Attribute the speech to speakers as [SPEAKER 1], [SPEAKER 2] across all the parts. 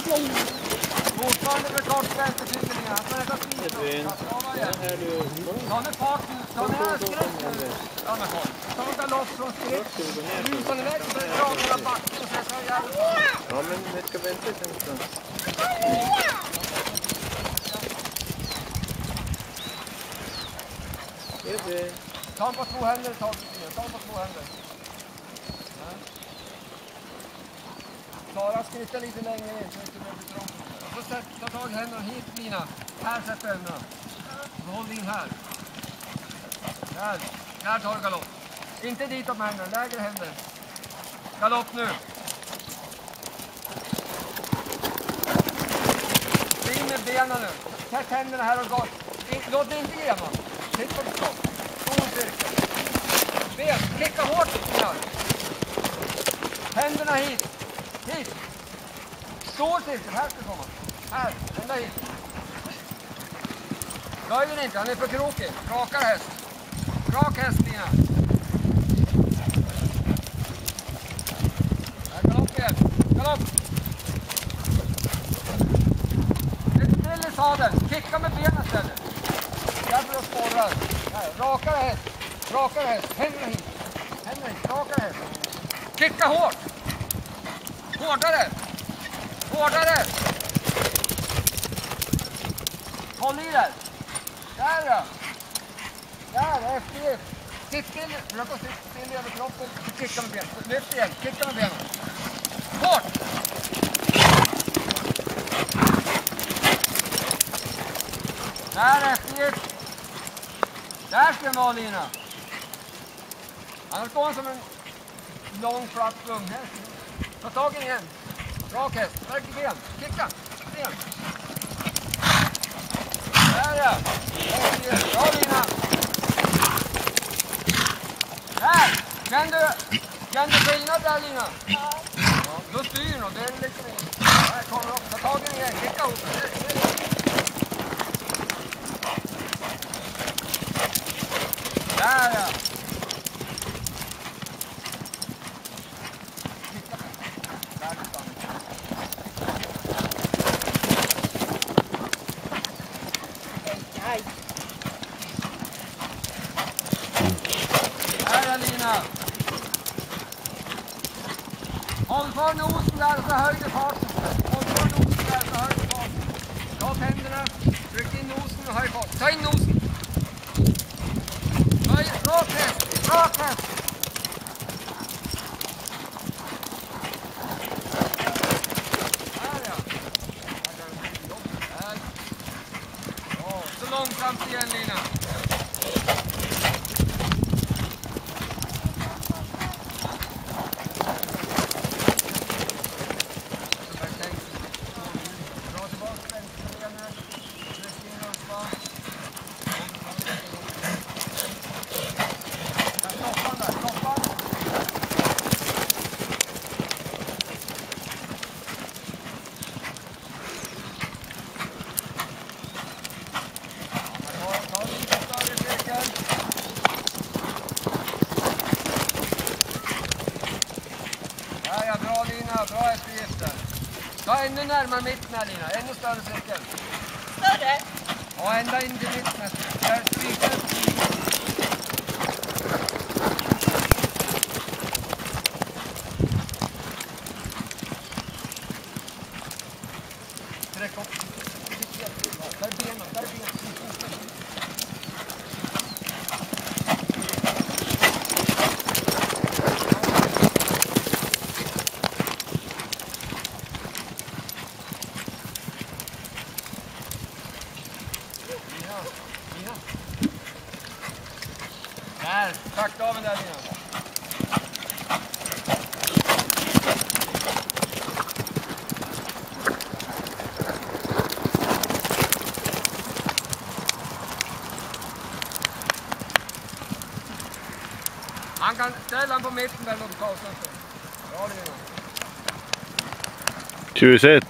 [SPEAKER 1] Fortfarande för kort vänsterfingringar. Han är
[SPEAKER 2] Edvin, här du.
[SPEAKER 1] ta med fart nu. Ta med här skräck nu. Ja, men fart. Ta galopp från skräck. Rutan iväg och börja dra hela backen och sätta ihjäl.
[SPEAKER 2] Ja, men vi ska vänta en stund. Edvin.
[SPEAKER 1] Ta honom på två händer. Ta honom på två händer. Klara skritta lite längre in så inte blir trångt. Och så ta tag i händerna hit, Lina. Här sätter händerna. Och håll in här. Där tar du galopp. Inte ditåt med händerna, lägre händer. Galopp nu. In med benen nu. Sätt händerna här och gå. Låt det inte gena. Sitt på det stopp. Stor styrka. Ben, klicka hårt, Lina. Händerna hit. Hit! Stor cirkel, här ska komma. Här, ända hit. Böj den inte, han är för krokig. Rakar häst. Rak häst, Lina. Här, galopp igen. Galopp! Lite till i sadeln. Kicka med benen istället. Därför att spårar. Här, rakar häst. Rakar häst. Händerna hit. Händerna hit. Rakar häst. Kicka hårt! Hårdare! Hårdare! Håll i där! Där då! Där, eftergift! Sitt still! Försök att sitta still över kroppen. Kicka med benen. Lyft igen. Kicka med benen. Hårt! Där, eftergift! Där ska man ha, Lina. Annars går han som en lång, platt unghäst. Ta tag i den igen. Rak häst. Verk i ben. Kicka. Ben. Där ja. Bra, Lina. Här. Kan du skillnad där, Lina? Ja. Då styr du. Det är liksom inte. Här kommer upp. Ta tag i den igen. Kicka ihop. Där ja. Håll kvar nosen där så höjde farten. Håll kvar nosen där så höjde farten. Ta upp händerna, tryck in nosen och höj farten. Ta in nosen. Höj, rak häst, rak häst. Här ja. Här. Ja, så långsamt igen, Lina. Ja, bra Lina, bra eftergifter. Ta ännu närmare mitten här, Lina, ännu större cirkel.
[SPEAKER 3] Större?
[SPEAKER 1] Ja, ända in till mitten. Där stryker. Sträck upp. Där benen, där benen. Där, sakta av den där Lina. Han kan ställa den på mitten där och pausa en stund. Bra Lina.
[SPEAKER 2] 21.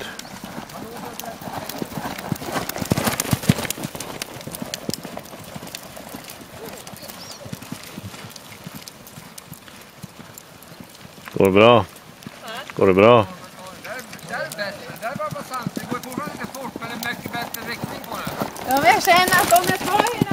[SPEAKER 2] Går det bra? Går det bra?
[SPEAKER 1] Där är bättre. Där är bara sant. Det går fortfarande inte fort, men det är mycket bättre riktning på det.
[SPEAKER 3] Ja, men jag känner att om jag tar